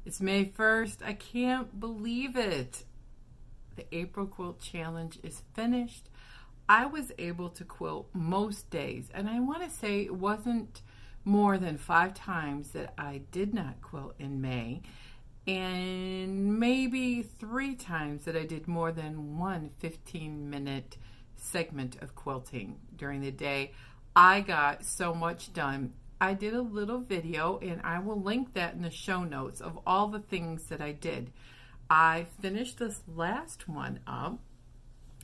It's May 1st. I can't believe it. The April Quilt Challenge is finished. I was able to quilt most days, and I want to say it wasn't more than 5 times that I did not quilt in May, and maybe 3 times that I did more than one 15-minute segment of quilting during the day. I got so much done. I did a little video, and I will link that in the show notes of all the things that I did. I finished this last one up,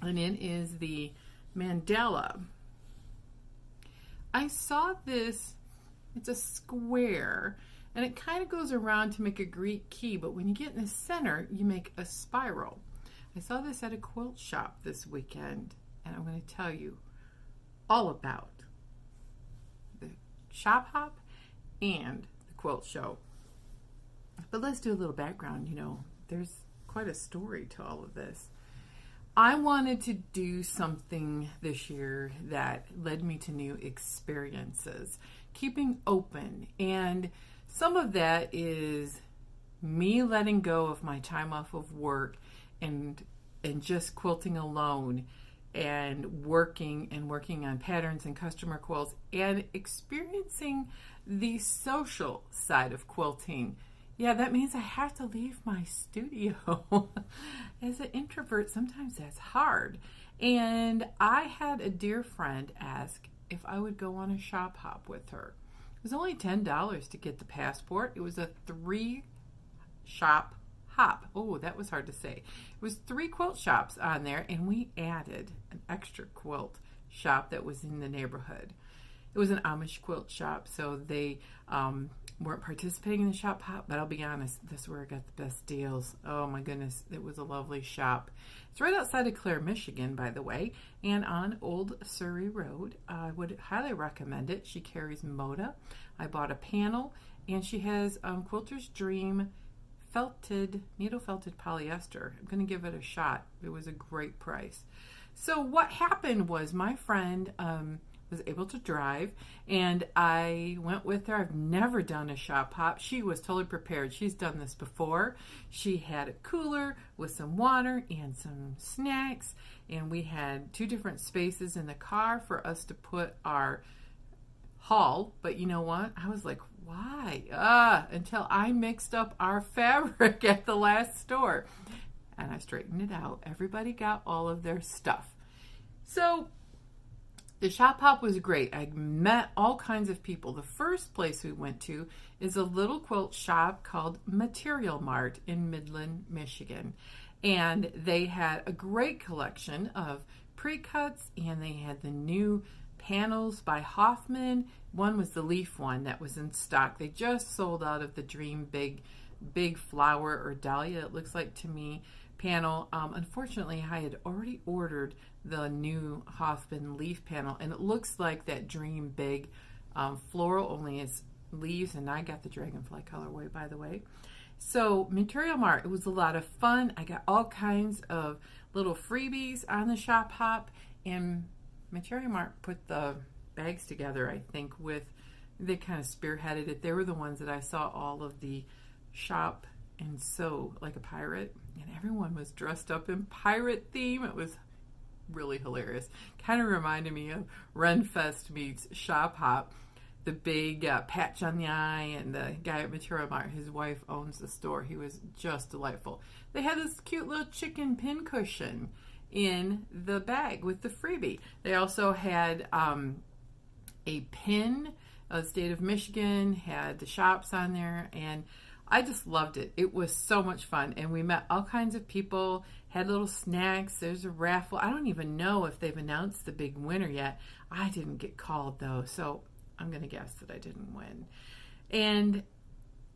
and it is the mandala. I saw this, it's a square, and it kind of goes around to make a Greek key, but when you get in the center, you make a spiral. I saw this at a quilt shop this weekend, and I'm going to tell you all about the shop hop and the quilt show. But let's do a little background. There's quite a story to all of this. I wanted to do something this year that led me to new experiences, keeping open, and some of that is me letting go of my time off of work and just quilting alone and working on patterns and customer quilts and experiencing the social side of quilting. Yeah, that means I have to leave my studio. As an introvert, sometimes that's hard. And I had a dear friend ask if I would go on a shop hop with her. It was only $10 to get the passport. It was a 3-shop hop. Oh, that was hard to say. It was 3 quilt shops on there, and we added an extra quilt shop that was in the neighborhood. It was an Amish quilt shop, so they weren't participating in the shop hop, but I'll be honest, that's where I got the best deals. Oh my goodness, it was a lovely shop. It's right outside of Clare, Michigan, by the way, and on Old Surrey Road. I would highly recommend it. She carries Moda. I bought a panel, and she has Quilter's Dream needle felted polyester. I'm going to give it a shot. It was a great price. So what happened was my friend was able to drive, and I went with her. I've never done a shop hop. She was totally prepared. She's done this before. She had a cooler with some water and some snacks, and we had 2 different spaces in the car for us to put our haul. But you know what? I was like, why? Until I mixed up our fabric at the last store, and I straightened it out. Everybody got all of their stuff. So the shop hop was great. I met all kinds of people. The first place we went to is a little quilt shop called Material Mart in Midland, Michigan. And they had a great collection of pre-cuts, and they had the new panels by Hoffman. One was the leaf one that was in stock. They just sold out of the Dream Big Flower or Dahlia, it looks like to me, panel. Unfortunately, I had already ordered the new Hoffman leaf panel, and it looks like that Dream Big floral, only is leaves, and I got the dragonfly colorway, by the way. So Material Mart, it was a lot of fun. I got all kinds of little freebies on the shop hop, and Material Mart put the bags together, I think, they kind of spearheaded it. They were the ones that I saw all of the shop and sew like a pirate, and everyone was dressed up in pirate theme. It was really hilarious. Kind of reminded me of Renfest meets Shop Hop. The big patch on the eye, and the guy at Material Mart, his wife owns the store. He was just delightful. They had this cute little chicken pin cushion in the bag with the freebie. They also had a pin. The state of Michigan had the shops on there, and I just loved it. It was so much fun, and we met all kinds of people, had little snacks. There's a raffle. I don't even know if they've announced the big winner yet. I didn't get called, though, so I'm going to guess that I didn't win. And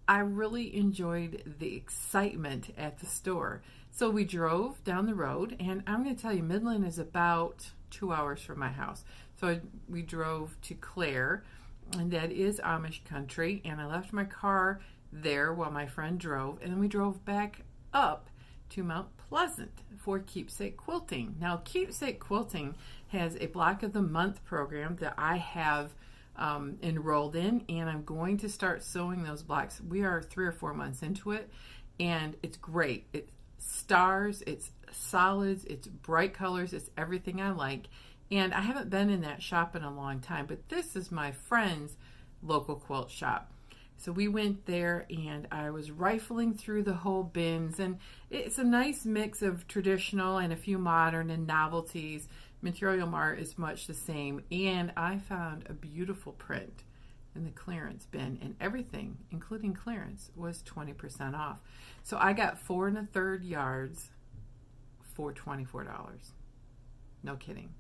I really enjoyed the excitement at the store. So we drove down the road, and I'm going to tell you, Midland is about 2 hours from my house. So we drove to Clare, and that is Amish country, and I left my car there while my friend drove, and then we drove back up to Mount Pleasant for Keepsake Quilting. Now, Keepsake Quilting has a Block of the Month program that I have enrolled in, and I'm going to start sewing those blocks. We are 3 or 4 months into it, and it's great. It's stars, it's solids, it's bright colors, it's everything I like. And I haven't been in that shop in a long time, but this is my friend's local quilt shop. So we went there, and I was rifling through the whole bins, and it's a nice mix of traditional and a few modern and novelties. Material Mart is much the same, and I found a beautiful print in the clearance bin, and everything, including clearance, was 20% off. So I got 4 1/3 yards for $24. No kidding.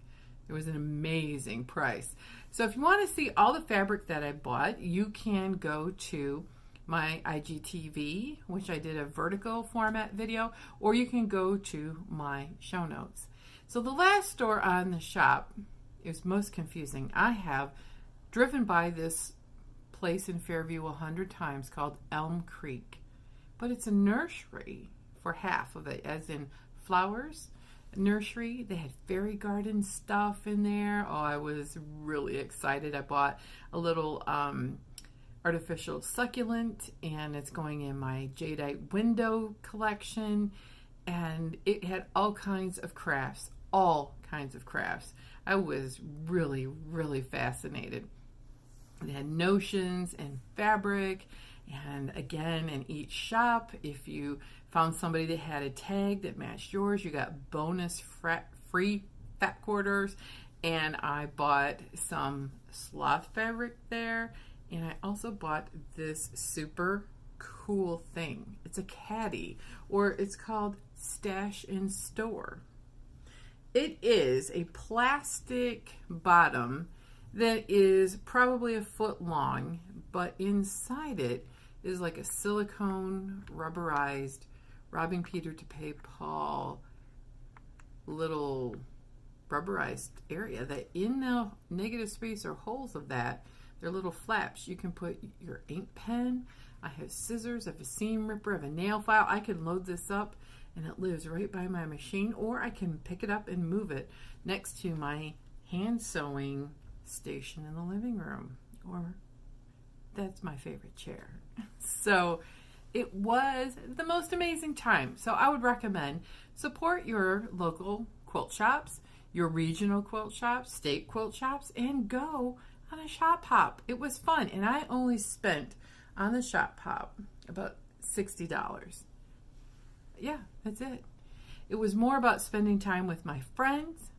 It was an amazing price. So if you want to see all the fabric that I bought, you can go to my IGTV, which I did a vertical format video, or you can go to my show notes. So the last store on the shop is most confusing. I have driven by this place in Fairview 100 times called Elm Creek, but it's a nursery for half of it, as in flowers. Nursery. They had fairy garden stuff in there. Oh, I was really excited. I bought a little artificial succulent, and it's going in my jadeite window collection, and it had all kinds of crafts. I was really, really fascinated. They had notions and fabric, and again, in each shop, if you found somebody that had a tag that matched yours, you got bonus free fat quarters. And I bought some sloth fabric there, and I also bought this super cool thing. It's a caddy, or it's called Stash and Store. It is a plastic bottom that is probably a foot long, but inside it is like a silicone rubberized robbing Peter to pay Paul little rubberized area that in the negative space or holes of that, they're little flaps. You can put your ink pen. I have scissors, I have a seam ripper, I have a nail file. I can load this up and it lives right by my machine, or I can pick it up and move it next to my hand sewing station in the living room, or that's my favorite chair. So it was the most amazing time. So I would recommend support your local quilt shops, your regional quilt shops, state quilt shops, and go on a shop hop. It was fun, and I only spent on the shop hop about $60. Yeah, that's it. It was more about spending time with my friends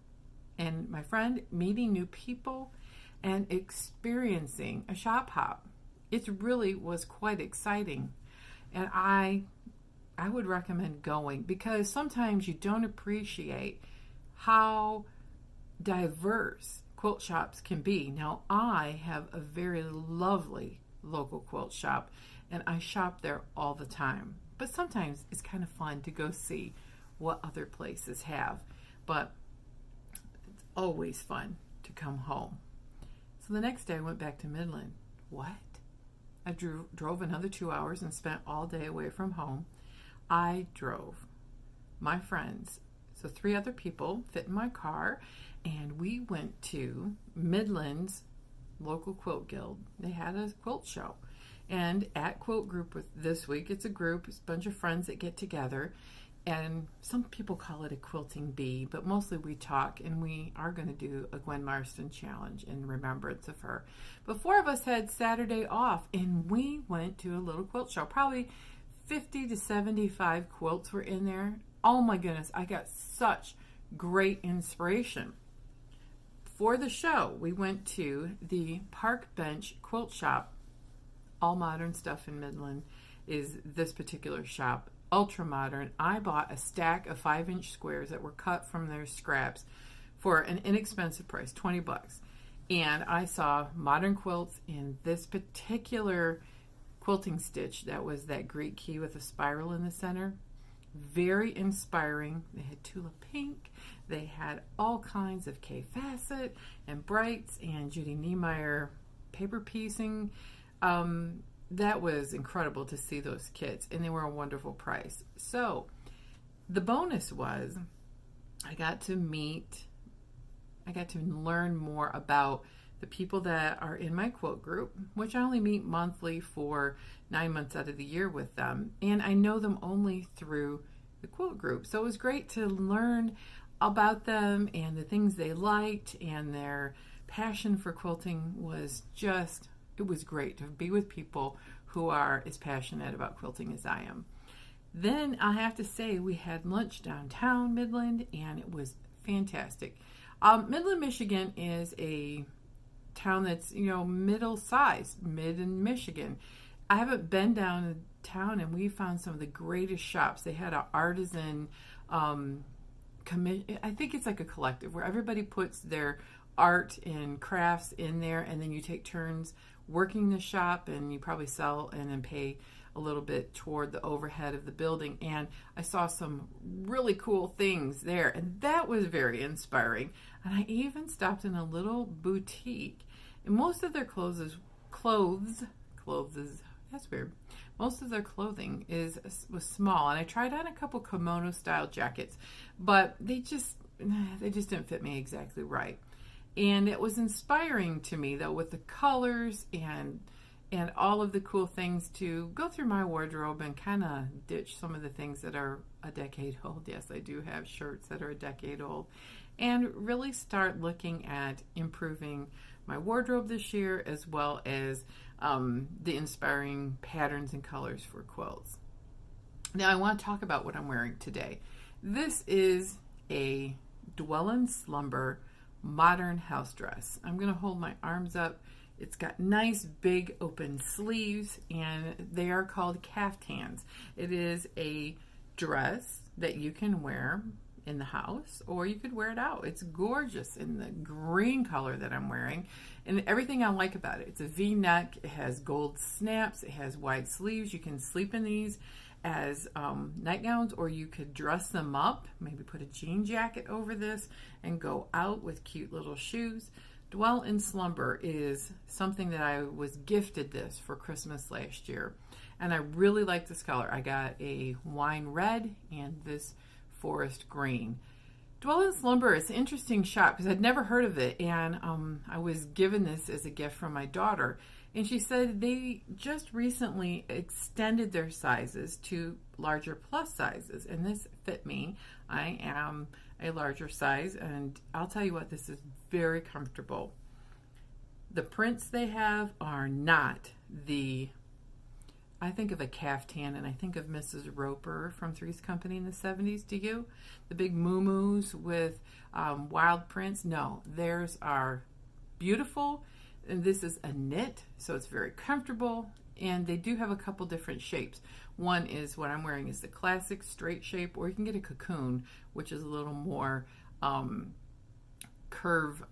and my friend, meeting new people, and experiencing a shop hop. It really was quite exciting, and I would recommend going, because sometimes you don't appreciate how diverse quilt shops can be. Now, I have a very lovely local quilt shop, and I shop there all the time. But sometimes it's kind of fun to go see what other places have. But it's always fun to come home. So the next day I went back to Midland. What? I drove another 2 hours and spent all day away from home. I drove my friends, so 3 other people fit in my car, and we went to Midland's local quilt guild. They had a quilt show. And at Quilt Group with this week, it's a group, it's a bunch of friends that get together, and some people call it a quilting bee, but mostly we talk, and we are going to do a Gwen Marston challenge in remembrance of her. But 4 of us had Saturday off, and we went to a little quilt show. Probably 50 to 75 quilts were in there. Oh my goodness, I got such great inspiration. For the show, we went to the Park Bench Quilt Shop. All modern stuff in Midland is this particular shop. Ultra modern. I bought a stack of 5-inch squares that were cut from their scraps for an inexpensive price, $20. And I saw modern quilts in this particular quilting stitch that was that Greek key with a spiral in the center. Very inspiring. They had tulip pink. They had all kinds of K facet and brights and Judy Niemeyer paper piecing. That was incredible to see those kits, and they were a wonderful price. So the bonus was I got to learn more about the people that are in my quilt group, which I only meet monthly for 9 months out of the year with them. And I know them only through the quilt group. So it was great to learn about them and the things they liked, and their passion for quilting was just, it was great to be with people who are as passionate about quilting as I am. Then I have to say, we had lunch downtown Midland, and it was fantastic. Midland, Michigan is a town that's, middle sized, mid in Michigan. I haven't been downtown, and we found some of the greatest shops. They had an artisan I think it's like a collective where everybody puts their art and crafts in there, and then you take turns working the shop, and you probably sell and then pay a little bit toward the overhead of the building. And I saw some really cool things there, and that was very inspiring. And I even stopped in a little boutique, and most of their clothes is that's weird. Most of their clothing was small, and I tried on a couple kimono style jackets, but they just didn't fit me exactly right. And it was inspiring to me, though, with the colors and all of the cool things, to go through my wardrobe and kind of ditch some of the things that are a decade old. Yes, I do have shirts that are a decade old, and really start looking at improving my wardrobe this year, as well as the inspiring patterns and colors for quilts. Now I want to talk about what I'm wearing today. This is a Dwell and Slumber modern house dress. I'm going to hold my arms up. It's got nice big open sleeves, and they are called caftans. It is a dress that you can wear in the house, or you could wear it out. It's gorgeous in the green color that I'm wearing, and everything I like about it. It's a V-neck, it has gold snaps, it has wide sleeves. You can sleep in these as nightgowns, or you could dress them up, maybe put a jean jacket over this and go out with cute little shoes. Dwell and Slumber is something that I was gifted this for Christmas last year, and I really like this color. I got a wine red and this forest green. Dwell and Slumber is an interesting shop because I'd never heard of it, and I was given this as a gift from my daughter, and she said they just recently extended their sizes to larger plus sizes, and this fit me. I am a larger size, and I'll tell you what, this is very comfortable. The prints they have are not I think of a caftan, and I think of Mrs. Roper from Three's Company in the 70s. Do you? The big muumuus with wild prints. No, theirs are beautiful, and this is a knit, so it's very comfortable, and they do have a couple different shapes. One is what I'm wearing is the classic straight shape, or you can get a cocoon, which is a little more curve.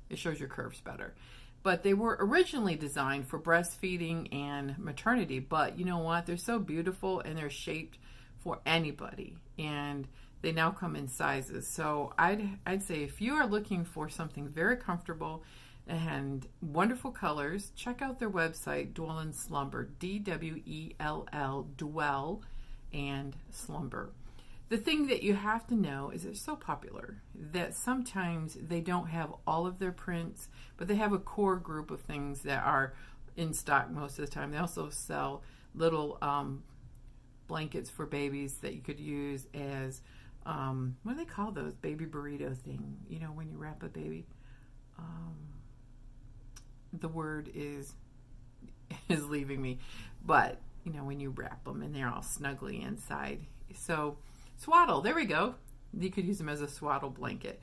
It shows your curves better. But they were originally designed for breastfeeding and maternity. But you know what? They're so beautiful, and they're shaped for anybody. And they now come in sizes. So I'd say if you are looking for something very comfortable and wonderful colors, check out their website, Dwell and Slumber, DWELL, Dwell and Slumber. The thing that you have to know is they're so popular that sometimes they don't have all of their prints, but they have a core group of things that are in stock most of the time. They also sell little blankets for babies that you could use as, what do they call those? Baby burrito thing, when you wrap a baby. The word is leaving me, but when you wrap them and they're all snugly inside. So swaddle, there we go. You could use them as a swaddle blanket.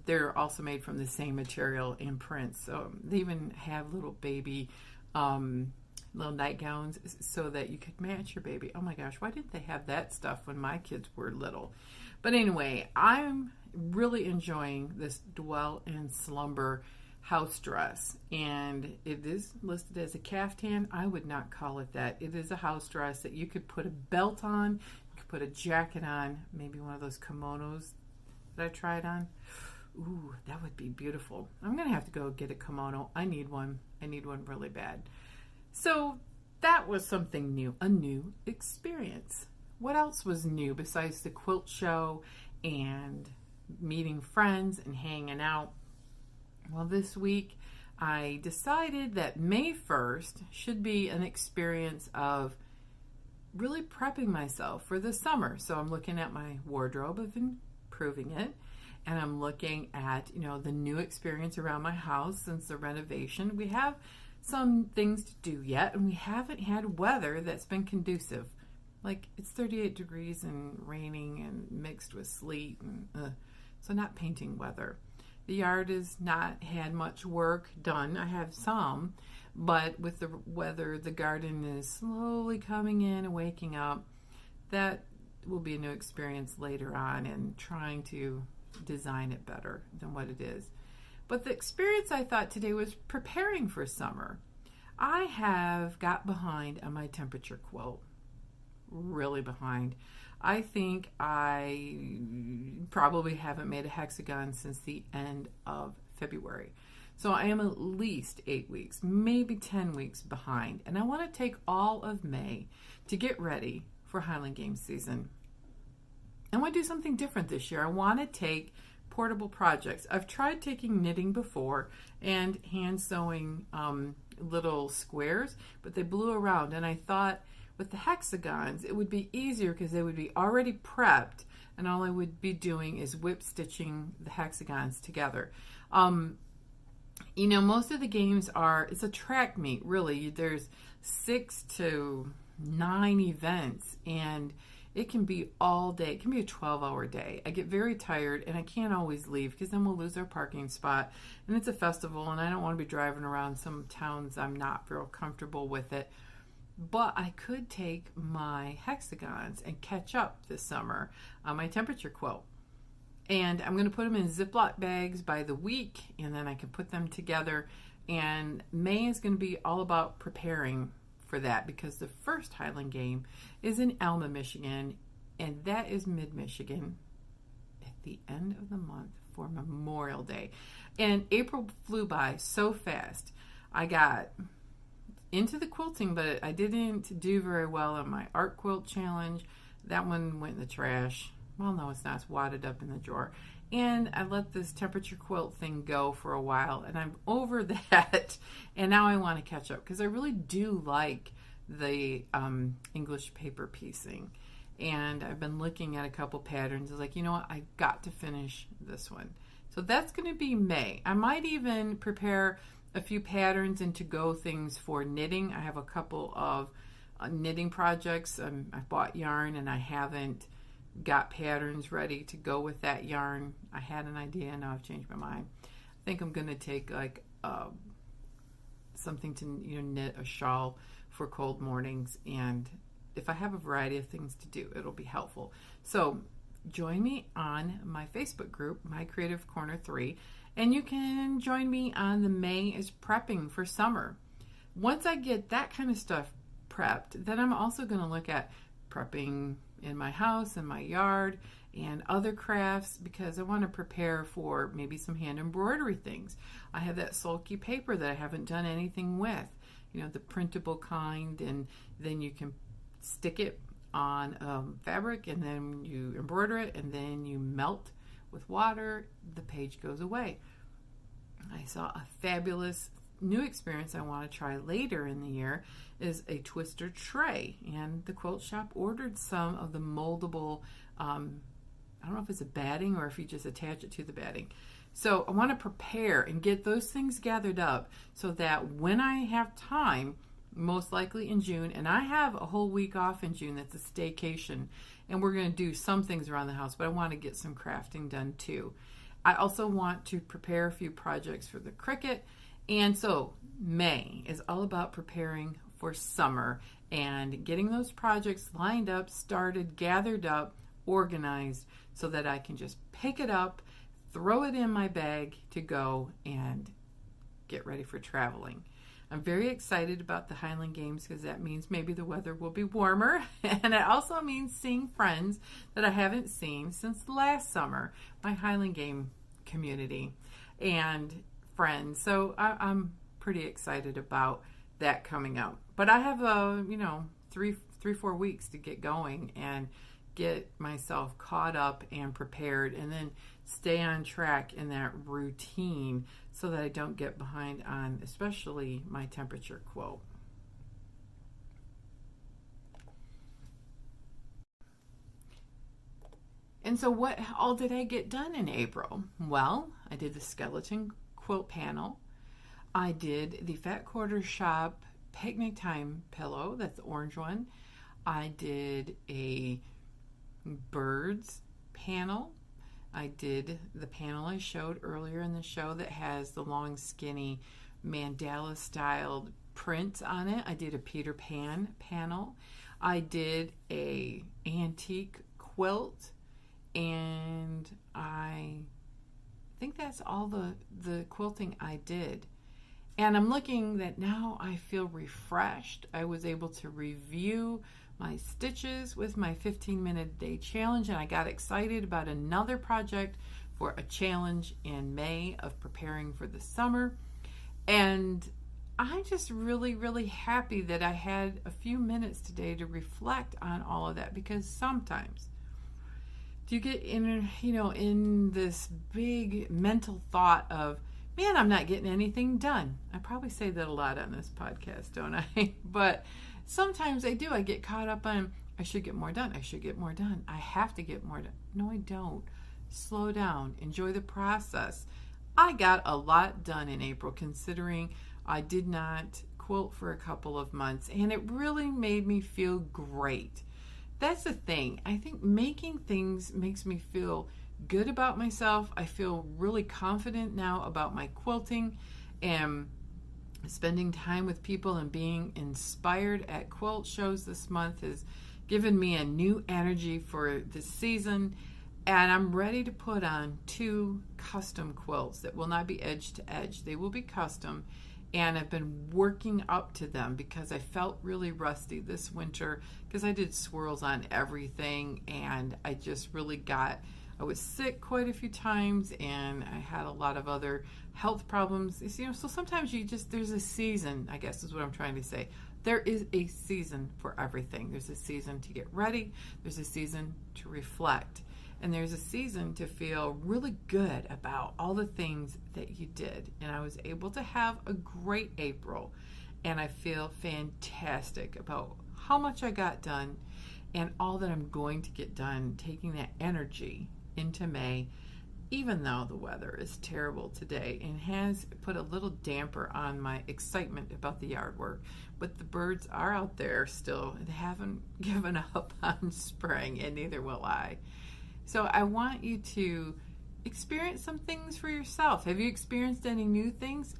They're also made from the same material and prints. So they even have little baby little nightgowns so that you could match your baby. Oh my gosh, why didn't they have that stuff when my kids were little? But anyway, I'm really enjoying this Dwell and Slumber house dress, and it is listed as a caftan. I would not call it that. It is a house dress that you could put a belt on, you could put a jacket on, maybe one of those kimonos that I tried on. Ooh, that would be beautiful. I'm gonna have to go get a kimono. I need one really bad. So that was something new, a new experience. What else was new besides the quilt show and meeting friends and hanging out? Well, this week I decided that May 1st should be an experience of really prepping myself for the summer. So I'm looking at my wardrobe, I've been improving it, and I'm looking at, the new experience around my house since the renovation. We have some things to do yet, and we haven't had weather that's been conducive. Like, it's 38 degrees and raining and mixed with sleet, and so not painting weather. The yard has not had much work done. I have some, but with the weather, the garden is slowly coming in and waking up. That will be a new experience later on, and trying to design it better than what it is. But the experience I thought today was preparing for summer. I have got behind on my temperature quilt. Really behind. I think I probably haven't made a hexagon since the end of February. So I am at least 8 weeks, maybe 10 weeks behind. And I want to take all of May to get ready for Highland Games season. I want to do something different this year. I want to take portable projects. I've tried taking knitting before and hand sewing little squares, but they blew around. And I thought with the hexagons, it would be easier because they would be already prepped, and all I would be doing is whip stitching the hexagons together. Most of the games it's a track meet, really. There's 6 to 9 events, and it can be all day. It can be a 12-hour day. I get very tired, and I can't always leave because then we'll lose our parking spot. And it's a festival, and I don't want to be driving around some towns I'm not real comfortable with it. But I could take my hexagons and catch up this summer on my temperature quilt. And I'm going to put them in Ziploc bags by the week, and then I can put them together. And May is going to be all about preparing for that, because the first Highland game is in Alma, Michigan, and that is mid-Michigan at the end of the month for Memorial Day. And April flew by so fast. I got into the quilting, but I didn't do very well on my art quilt challenge. That one went in the trash. Well, no, it's not. It's wadded up in the drawer. And I let this temperature quilt thing go for a while, and I'm over that. And now I want to catch up because I really do like the English paper piecing. And I've been looking at a couple patterns. I was like, you know what? I've got to finish this one. So that's going to be May. I might even prepare a few patterns and to-go things for knitting. I have a couple of knitting projects. I bought yarn, and I haven't got patterns ready to go with that yarn. I had an idea, and now I've changed my mind. I think I'm going to take something to knit a shawl for cold mornings, and if I have a variety of things to do, it'll be helpful. So join me on my Facebook group, My Creative Corner 3, and you can join me on the May is Prepping for Summer. Once I get that kind of stuff prepped, then I'm also going to look at prepping in my house, in my yard, and other crafts, because I want to prepare for maybe some hand embroidery things. I have that sulky paper that I haven't done anything with, the printable kind, and then you can stick it on fabric, and then you embroider it, and then you melt with water. The page goes away. I saw a fabulous new experience I want to try later in the year is a twister tray, and the quilt shop ordered some of the moldable I don't know if it's a batting or if you just attach it to the batting. So I want to prepare and get those things gathered up so that when I have time, most likely in June, and I have a whole week off in June, that's a staycation, and we're going to do some things around the house, but I want to get some crafting done too. I also want to prepare a few projects for the Cricut. And so May is all about preparing for summer and getting those projects lined up, started, gathered up, organized, so that I can just pick it up, throw it in my bag to go and get ready for traveling. I'm very excited about the Highland Games because that means maybe the weather will be warmer, and it also means seeing friends that I haven't seen since last summer, my Highland Game community and friends. So I'm pretty excited about that coming up. But I have 3-4 weeks to get going and get myself caught up and prepared and then stay on track in that routine so that I don't get behind on especially my temperature quilt. And so what all did I get done in April? Well, I did the skeleton quilt panel. I did the Fat Quarter Shop Picnic Time pillow, that's the orange one. I did a birds panel. I did the panel I showed earlier in the show that has the long skinny mandala styled prints on it. I did a Peter Pan panel. I did a antique quilt, and I think that's all the quilting I did. And I'm looking that now I feel refreshed. I was able to review my stitches with my 15-minute day challenge, and I got excited about another project for a challenge in May of preparing for the summer. And I'm just really, really happy that I had a few minutes today to reflect on all of that, because sometimes you get in this big mental thought of, man, I'm not getting anything done. I probably say that a lot on this podcast, don't I? But sometimes I do. I get caught up on, I should get more done. I should get more done. I have to get more done. No, I don't. Slow down. Enjoy the process. I got a lot done in April, considering I did not quilt for a couple of months, and it really made me feel great. That's the thing. I think making things makes me feel good about myself. I feel really confident now about my quilting, and spending time with people and being inspired at quilt shows this month has given me a new energy for this season, and I'm ready to put on 2 custom quilts that will not be edge to edge. They will be custom, and I've been working up to them because I felt really rusty this winter because I did swirls on everything, and I just really I was sick quite a few times, and I had a lot of other health problems. So sometimes there's a season, I guess is what I'm trying to say. There is a season for everything. There's a season to get ready. There's a season to reflect. And there's a season to feel really good about all the things that you did. And I was able to have a great April, and I feel fantastic about how much I got done and all that I'm going to get done, taking that energy into May, even though the weather is terrible today and has put a little damper on my excitement about the yard work. But the birds are out there still and haven't given up on spring, and neither will I. So I want you to experience some things for yourself. Have you experienced any new things?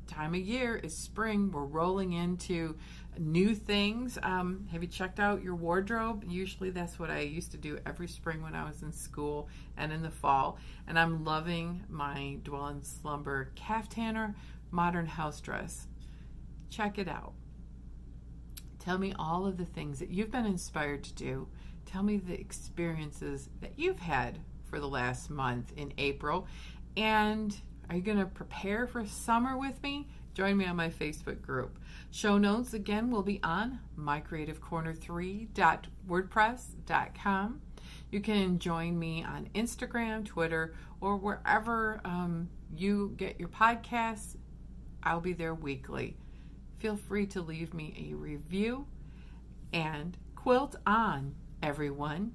Time of year is spring. We're rolling into new things. Have you checked out your wardrobe? Usually that's what I used to do every spring when I was in school and in the fall. And I'm loving my Dwell in Slumber caftan modern house dress. Check it out. Tell me all of the things that you've been inspired to do. Tell me the experiences that you've had for the last month in April. And are you going to prepare for summer with me? Join me on my Facebook group. Show notes, again, will be on mycreativecorner3.wordpress.com. You can join me on Instagram, Twitter, or wherever you get your podcasts. I'll be there weekly. Feel free to leave me a review, and quilt on, everyone.